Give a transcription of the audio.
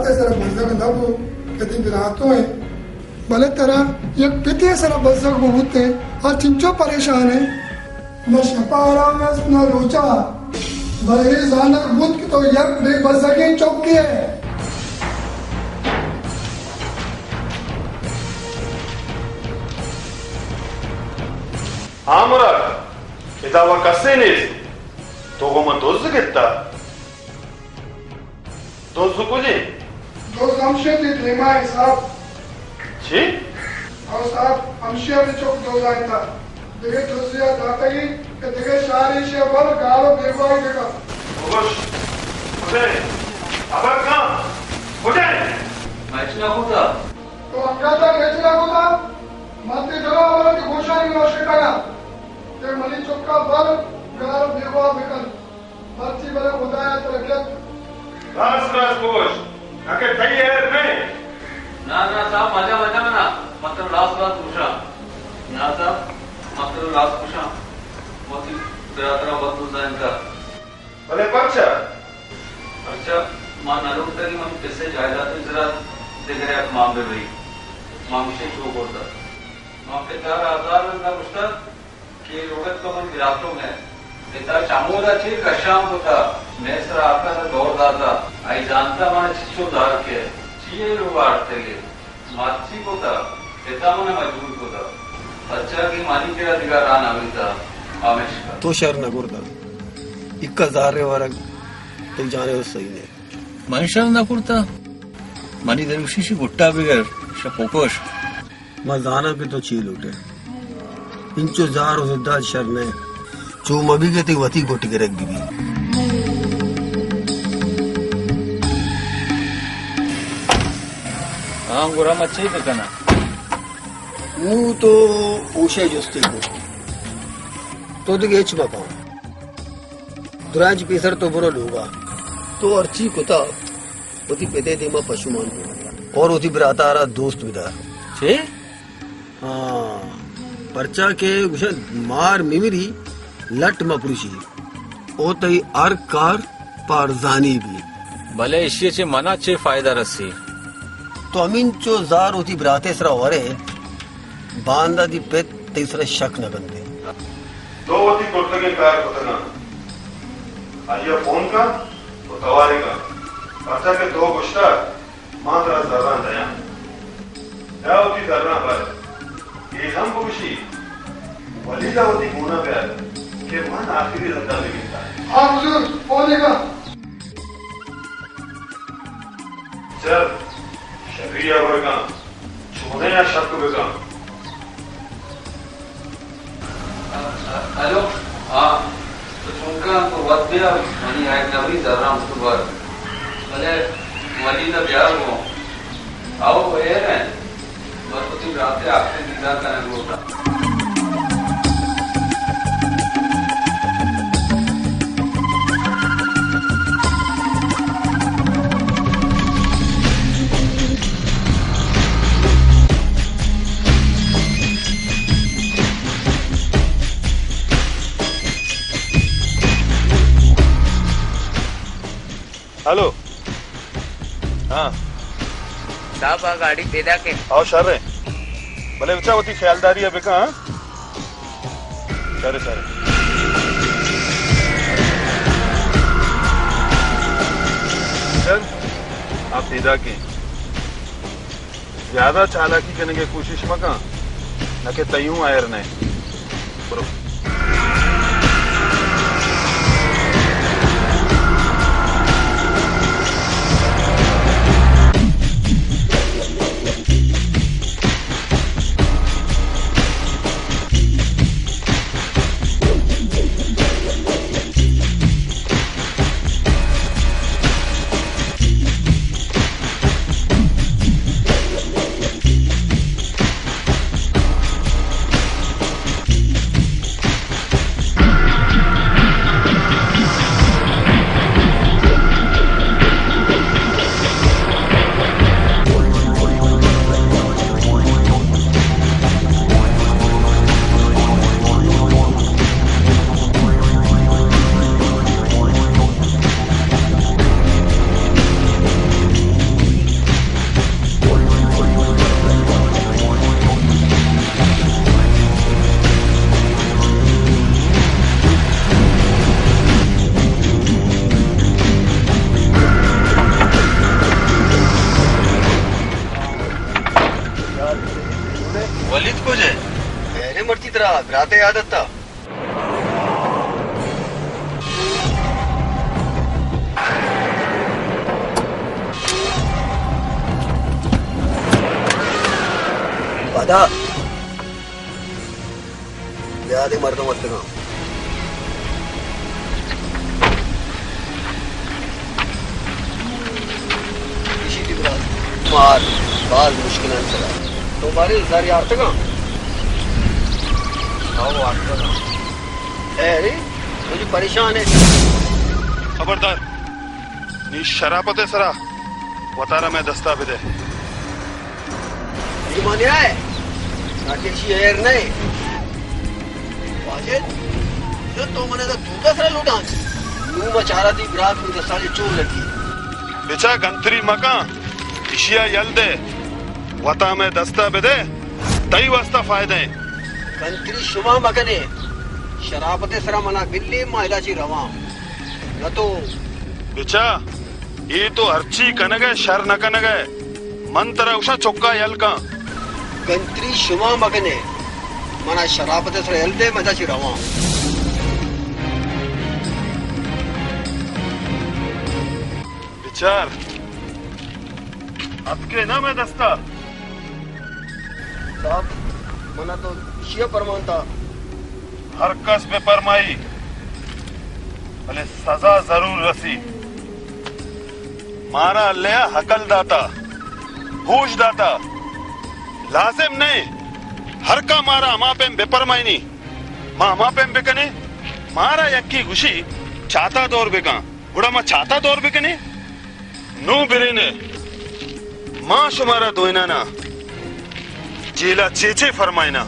beraate sara bazak nabu kati berato hai भले तरह एक पिते सरा बजक बहुते और चिंचो परेशान है न शपारा में न रोचा भले जानक बुद्ध की तो एक बेबजगी चौकी है हाँ मुराद किताबा कसे नहीं तो वो मैं दोस्त कितना दोस्त को जी दोस्त हमसे दिलेमा है साहब जी और साहब हमसे भी चौक दो लाइन था देखे दूसरी दाता की कि देखे शारी से बल गालो बेगवाई देगा खुश उठे अब कहाँ उठे मैच ना होता तो अंका तक मैच ना होता माते जवाब वाला की घोषणा नहीं हो सकेगा ते मनी चौक का बल गालो बेगवा बेकन मर्ची बले बताया तो रखिए रास खुश आके सही है नहीं ना साहब मजा मना मतलब लास्ट पूछा ना साहब मतलब लास्ट पूछा मोती बेरातरा बदलू जाए इनका भले अच्छा मां नारुक तरी हम किससे जायदाद जरा देख रहे हैं मामले भाई मामशे शो करता मां पे तार आधार ना पूछता कि रोगत को मन गिरातों में पिता चामोदा चे कशाम होता मैं सर आपका ना दौड़ दाता आई जानता मां चिचो दार के ये लोग आते हैं माची को था पिता मने मजबूर को था अच्छा की मानी के अधिकार आना मिलता आमेश का तो शहर न करता 1000 वरक तो जाने हो सही ने मनशर न करता मानी दरुशीशी गुट्टा बिगर शपोकोश मजाना के तो चील उठे इंचो जार उदा शर ने जो मबी के ते वती गोटी के रख दी हाँ गोरा मच्छी तो करना मुंह तो ऊशे जुस्ती को तो गेच बापा दुराज पेसर तो बुरा लोगा तो अर्ची कुता उती पेते देमा पशुमान को और उती बराता रहा दोस्त विदार छे हाँ पर्चा के गुशा मार मिमिरी लट मपुरुषी ओ तई आर कार पारजानी भी भले इश्ये चे मना चे फायदा रसी तो अमीन चो जार होती बराते सरा वरे बांदा दी पेट तीसरा शक न बंदे दो होती कुर्ते के कार कुतना आज ये फोन का तो तवारी का बच्चा के दो गुश्ता मात्रा जर्रा दया क्या होती जर्रा पर ये हम खुशी वलीदा होती गुना प्यार के मन आखिरी रद्दा में गिरता है हाँ हुजूर फोन लेगा चल शरीया वर्गा छूने या शक बेगा हेलो हाँ तो चुनका तो वक्त दिया मनी आए नबी जरा उसके बाद भले वली ना ब्याह हो आओ ये है बस कुछ रात आपसे दीदार करने को होता हेलो हाँ साहब गाड़ी पैदा के आओ शर है भले बच्चा होती ख्यालदारी है बेका हाँ सारे चल आप सीधा के ज्यादा चालाकी करने की कोशिश मत न के तयूं आयर ने बरो घबराते आदत था। बाधा याद ही मरता मत का इसी दिवस मार बाल मुश्किल चला तुम्हारे सारी आर्थ का अरे मुझे परेशान है। खबरदार नी शरापते सरा वतारा में दस्तावेज है ये मान्या है नाट्यशी हेर नहीं वाजिद जो तो मने तो दूका सरा लुटान तू मचारा दी ग्राहक में दस्तावेज चोर लगी बेचा गंतरी मका इशिया यल्दे वता में दस्तावेज है तई वास्ता फायदे गंतरी शुमा मकने शराबते सरा मना बिल्ली मायदाची रवा न तो बेचा ये तो अर्ची कनगे शर न कनगे मन तरह उषा चौका यल का गंतरी शुमा मकने मना शराबते सरा यल्दे मदाची रवा विचार अब के ना मैं दस्ता साहब मना तो शिय परमानता हर कस पे परमाई भले सजा जरूर रसी मारा अल्लाह हकल दाता होश दाता लाजिम नहीं हर का मारा अमा पे बेपरमाई नहीं माँ अमा पे बेकने मारा यक्की गुशी चाता दौर बेका उड़ा माँ चाता दौर बेकने नू बिरेने माँ शुमारा दोइना ना जेला चेचे फरमाइना